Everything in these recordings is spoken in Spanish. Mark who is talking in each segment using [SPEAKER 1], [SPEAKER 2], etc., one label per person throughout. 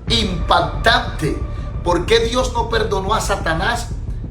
[SPEAKER 1] impactante. ¿Por qué Dios no perdonó a Satanás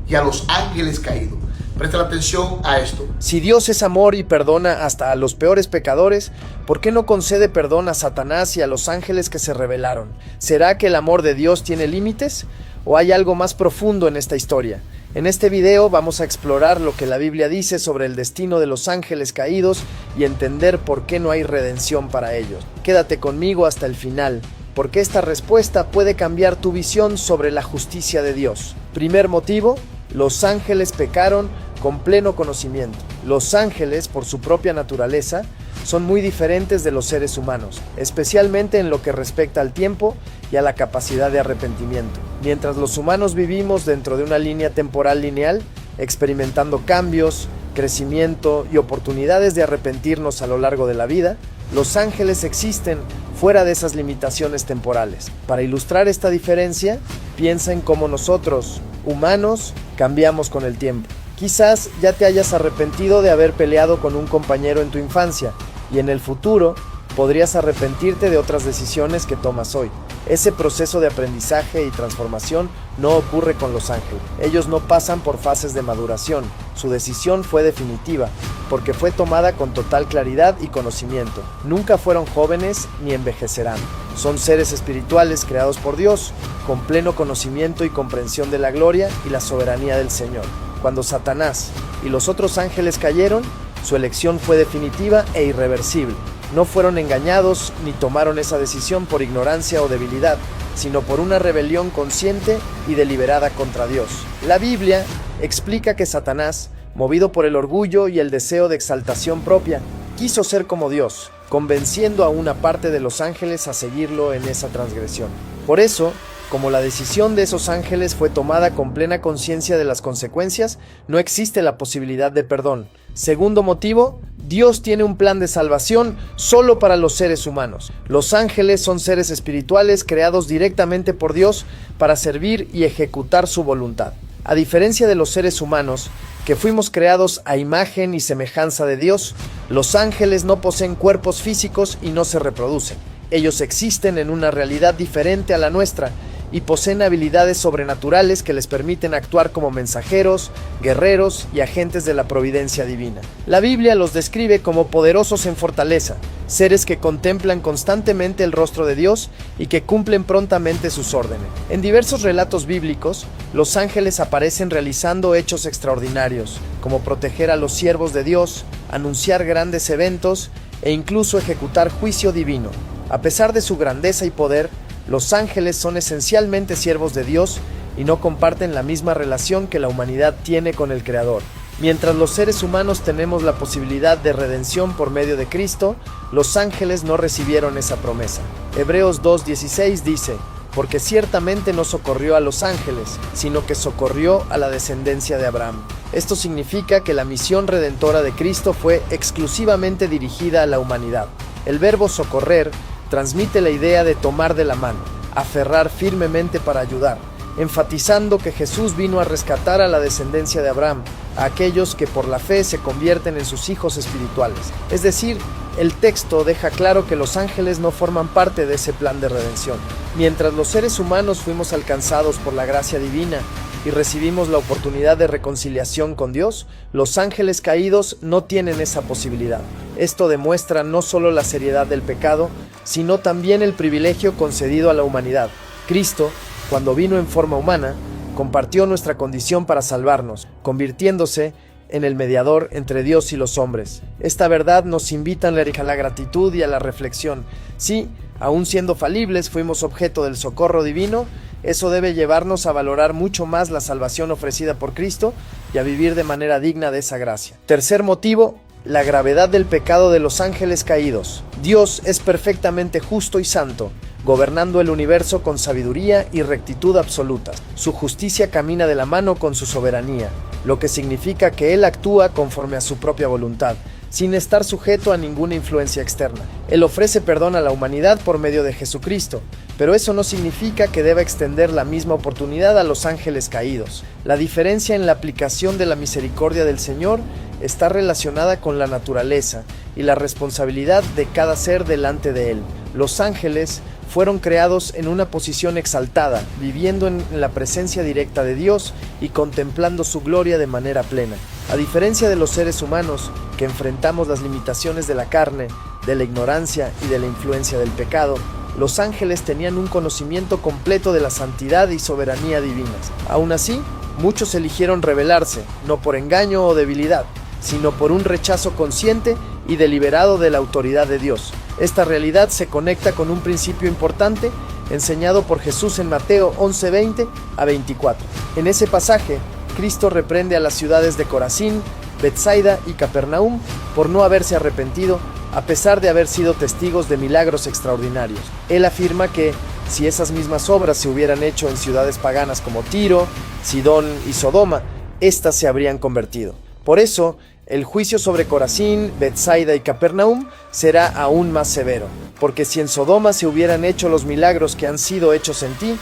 [SPEAKER 1] y a los ángeles caídos? Presta atención a esto.
[SPEAKER 2] Si Dios es amor y perdona hasta a los peores pecadores, ¿por qué no concede perdón a Satanás y a los ángeles que se rebelaron? ¿Será que el amor de Dios tiene límites? ¿O hay algo más profundo en esta historia? En este video vamos a explorar lo que la Biblia dice sobre el destino de los ángeles caídos y entender por qué no hay redención para ellos. Quédate conmigo hasta el final, porque esta respuesta puede cambiar tu visión sobre la justicia de Dios. Primer motivo: los ángeles pecaron con pleno conocimiento. Los ángeles, por su propia naturaleza, son muy diferentes de los seres humanos, especialmente en lo que respecta al tiempo y a la capacidad de arrepentimiento. Mientras los humanos vivimos dentro de una línea temporal lineal, experimentando cambios, crecimiento y oportunidades de arrepentirnos a lo largo de la vida, los ángeles existen fuera de esas limitaciones temporales. Para ilustrar esta diferencia, piensa en cómo nosotros, humanos, cambiamos con el tiempo. Quizás ya te hayas arrepentido de haber peleado con un compañero en tu infancia, y en el futuro podrías arrepentirte de otras decisiones que tomas hoy. Ese proceso de aprendizaje y transformación no ocurre con los ángeles. Ellos no pasan por fases de maduración. Su decisión fue definitiva, porque fue tomada con total claridad y conocimiento. Nunca fueron jóvenes ni envejecerán. Son seres espirituales creados por Dios, con pleno conocimiento y comprensión de la gloria y la soberanía del Señor. Cuando Satanás y los otros ángeles cayeron, su elección fue definitiva e irreversible. No fueron engañados ni tomaron esa decisión por ignorancia o debilidad, sino por una rebelión consciente y deliberada contra Dios. La Biblia explica que Satanás, movido por el orgullo y el deseo de exaltación propia, quiso ser como Dios, convenciendo a una parte de los ángeles a seguirlo en esa transgresión. Por eso, como la decisión de esos ángeles fue tomada con plena conciencia de las consecuencias, no existe la posibilidad de perdón. Segundo motivo: Dios tiene un plan de salvación solo para los seres humanos. Los ángeles son seres espirituales creados directamente por Dios para servir y ejecutar su voluntad. A diferencia de los seres humanos, que fuimos creados a imagen y semejanza de Dios, los ángeles no poseen cuerpos físicos y no se reproducen. Ellos existen en una realidad diferente a la nuestra y poseen habilidades sobrenaturales que les permiten actuar como mensajeros, guerreros y agentes de la providencia divina. La Biblia los describe como poderosos en fortaleza, seres que contemplan constantemente el rostro de Dios y que cumplen prontamente sus órdenes. En diversos relatos bíblicos, los ángeles aparecen realizando hechos extraordinarios, como proteger a los siervos de Dios, anunciar grandes eventos e incluso ejecutar juicio divino. A pesar de su grandeza y poder, los ángeles son esencialmente siervos de Dios y no comparten la misma relación que la humanidad tiene con el Creador. Mientras los seres humanos tenemos la posibilidad de redención por medio de Cristo, los ángeles no recibieron esa promesa. Hebreos 2:16 dice: porque ciertamente no socorrió a los ángeles, sino que socorrió a la descendencia de Abraham. Esto significa que la misión redentora de Cristo fue exclusivamente dirigida a la humanidad. El verbo socorrer transmite la idea de tomar de la mano, aferrar firmemente para ayudar, enfatizando que Jesús vino a rescatar a la descendencia de Abraham, a aquellos que por la fe se convierten en sus hijos espirituales. Es decir, el texto deja claro que los ángeles no forman parte de ese plan de redención. Mientras los seres humanos fuimos alcanzados por la gracia divina y recibimos la oportunidad de reconciliación con Dios, los ángeles caídos no tienen esa posibilidad. Esto demuestra no solo la seriedad del pecado, sino también el privilegio concedido a la humanidad. Cristo, cuando vino en forma humana, compartió nuestra condición para salvarnos, convirtiéndose en el mediador entre Dios y los hombres. Esta verdad nos invita a la gratitud y a la reflexión. Sí, aun siendo falibles, fuimos objeto del socorro divino. Eso debe llevarnos a valorar mucho más la salvación ofrecida por Cristo y a vivir de manera digna de esa gracia. Tercer motivo: la gravedad del pecado de los ángeles caídos. Dios es perfectamente justo y santo, gobernando el universo con sabiduría y rectitud absolutas. Su justicia camina de la mano con su soberanía, lo que significa que Él actúa conforme a su propia voluntad, sin estar sujeto a ninguna influencia externa. Él ofrece perdón a la humanidad por medio de Jesucristo, pero eso no significa que deba extender la misma oportunidad a los ángeles caídos. La diferencia en la aplicación de la misericordia del Señor está relacionada con la naturaleza y la responsabilidad de cada ser delante de Él. Los ángeles fueron creados en una posición exaltada, viviendo en la presencia directa de Dios y contemplando su gloria de manera plena. A diferencia de los seres humanos, que enfrentamos las limitaciones de la carne, de la ignorancia y de la influencia del pecado, los ángeles tenían un conocimiento completo de la santidad y soberanía divinas. Aún así, muchos eligieron rebelarse, no por engaño o debilidad, sino por un rechazo consciente y deliberado de la autoridad de Dios. Esta realidad se conecta con un principio importante enseñado por Jesús en Mateo 11:20 a 24. En ese pasaje, Cristo reprende a las ciudades de Corazín, Betsaida y Capernaum por no haberse arrepentido, a pesar de haber sido testigos de milagros extraordinarios. Él afirma que, si esas mismas obras se hubieran hecho en ciudades paganas como Tiro, Sidón y Sodoma, éstas se habrían convertido. Por eso, el juicio sobre Corazín, Betsaida y Capernaum será aún más severo, porque si en Sodoma se hubieran hecho los milagros que han sido hechos en ti,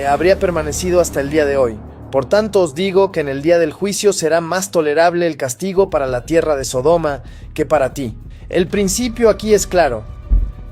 [SPEAKER 2] habría permanecido hasta el día de hoy. Por tanto os digo que en el día del juicio será más tolerable el castigo para la tierra de Sodoma que para ti. El principio aquí es claro.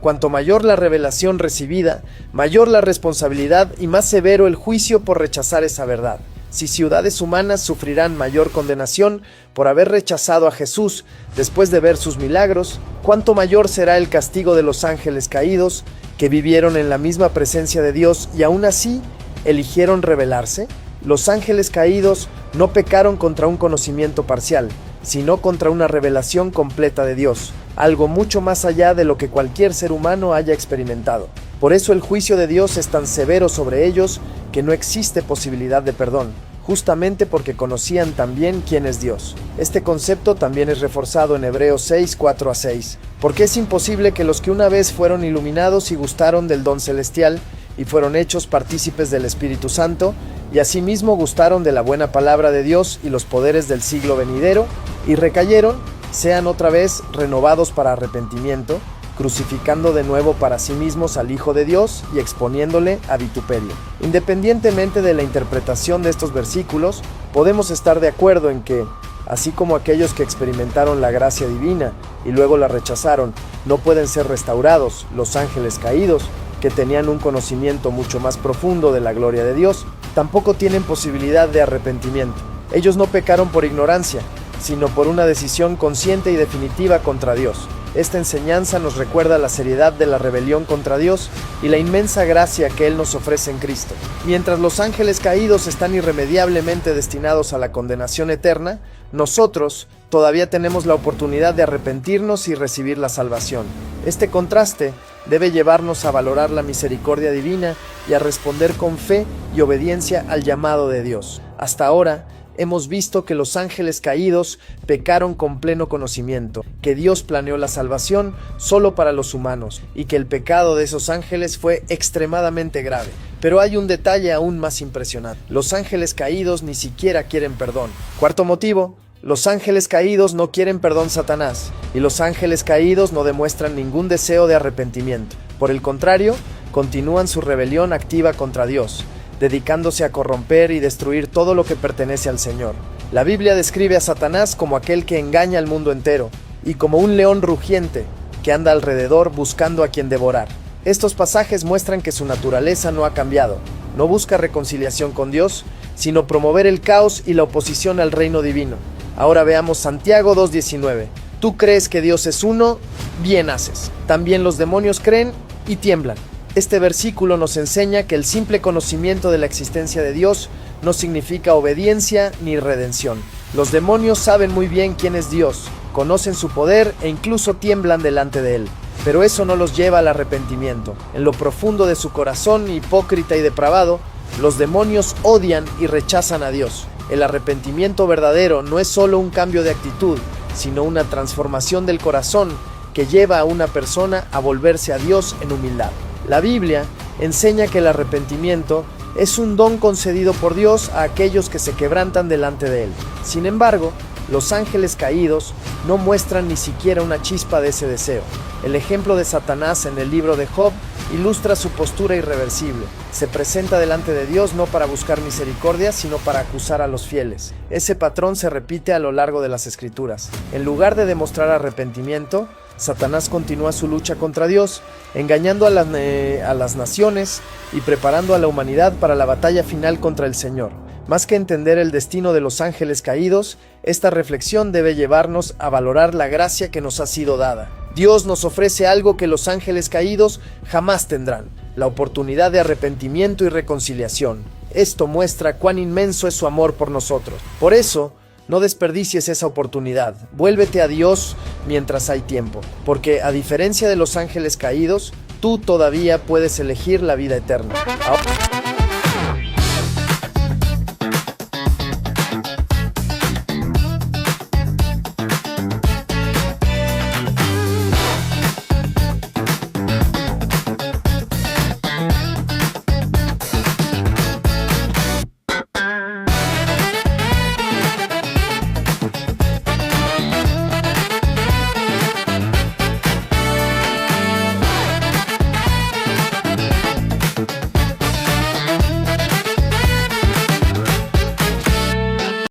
[SPEAKER 2] Cuanto mayor la revelación recibida, mayor la responsabilidad y más severo el juicio por rechazar esa verdad. Si ciudades humanas sufrirán mayor condenación por haber rechazado a Jesús después de ver sus milagros, ¿cuánto mayor será el castigo de los ángeles caídos que vivieron en la misma presencia de Dios y aún así eligieron rebelarse? Los ángeles caídos no pecaron contra un conocimiento parcial, sino contra una revelación completa de Dios, algo mucho más allá de lo que cualquier ser humano haya experimentado. Por eso el juicio de Dios es tan severo sobre ellos que no existe posibilidad de perdón, justamente porque conocían también quién es Dios. Este concepto también es reforzado en Hebreos 6, 4 a 6, porque es imposible que los que una vez fueron iluminados y gustaron del don celestial y fueron hechos partícipes del Espíritu Santo, y asimismo gustaron de la buena palabra de Dios y los poderes del siglo venidero, y recayeron, sean otra vez renovados para arrepentimiento, crucificando de nuevo para sí mismos al Hijo de Dios y exponiéndole a vituperio. Independientemente de la interpretación de estos versículos, podemos estar de acuerdo en que, así como aquellos que experimentaron la gracia divina y luego la rechazaron, no pueden ser restaurados, los ángeles caídos, que tenían un conocimiento mucho más profundo de la gloria de Dios, tampoco tienen posibilidad de arrepentimiento. Ellos no pecaron por ignorancia, sino por una decisión consciente y definitiva contra Dios. Esta enseñanza nos recuerda la seriedad de la rebelión contra Dios y la inmensa gracia que Él nos ofrece en Cristo. Mientras los ángeles caídos están irremediablemente destinados a la condenación eterna, nosotros todavía tenemos la oportunidad de arrepentirnos y recibir la salvación. Este contraste debe llevarnos a valorar la misericordia divina y a responder con fe y obediencia al llamado de Dios. Hasta ahora, hemos visto que los ángeles caídos pecaron con pleno conocimiento, que Dios planeó la salvación solo para los humanos y que el pecado de esos ángeles fue extremadamente grave. Pero hay un detalle aún más impresionante. Los ángeles caídos ni siquiera quieren perdón. Cuarto motivo, los ángeles caídos no quieren perdón Satanás, y los ángeles caídos no demuestran ningún deseo de arrepentimiento. Por el contrario, continúan su rebelión activa contra Dios, dedicándose a corromper y destruir todo lo que pertenece al Señor. La Biblia describe a Satanás como aquel que engaña al mundo entero, y como un león rugiente que anda alrededor buscando a quien devorar. Estos pasajes muestran que su naturaleza no ha cambiado, no busca reconciliación con Dios, sino promover el caos y la oposición al reino divino. Ahora veamos Santiago 2:19. Tú crees que Dios es uno, bien haces. También los demonios creen y tiemblan. Este versículo nos enseña que el simple conocimiento de la existencia de Dios no significa obediencia ni redención. Los demonios saben muy bien quién es Dios, conocen su poder e incluso tiemblan delante de Él. Pero eso no los lleva al arrepentimiento. En lo profundo de su corazón hipócrita y depravado, los demonios odian y rechazan a Dios. El arrepentimiento verdadero no es solo un cambio de actitud, sino una transformación del corazón que lleva a una persona a volverse a Dios en humildad. La Biblia enseña que el arrepentimiento es un don concedido por Dios a aquellos que se quebrantan delante de Él. Sin embargo, los ángeles caídos no muestran ni siquiera una chispa de ese deseo. El ejemplo de Satanás en el libro de Job ilustra su postura irreversible. Se presenta delante de Dios no para buscar misericordia, sino para acusar a los fieles. Ese patrón se repite a lo largo de las Escrituras. En lugar de demostrar arrepentimiento, Satanás continúa su lucha contra Dios, engañando a las naciones y preparando a la humanidad para la batalla final contra el Señor. Más que entender el destino de los ángeles caídos, esta reflexión debe llevarnos a valorar la gracia que nos ha sido dada. Dios nos ofrece algo que los ángeles caídos jamás tendrán: la oportunidad de arrepentimiento y reconciliación. Esto muestra cuán inmenso es su amor por nosotros. Por eso, no desperdicies esa oportunidad. Vuélvete a Dios mientras hay tiempo, porque a diferencia de los ángeles caídos, tú todavía puedes elegir la vida eterna. Ahora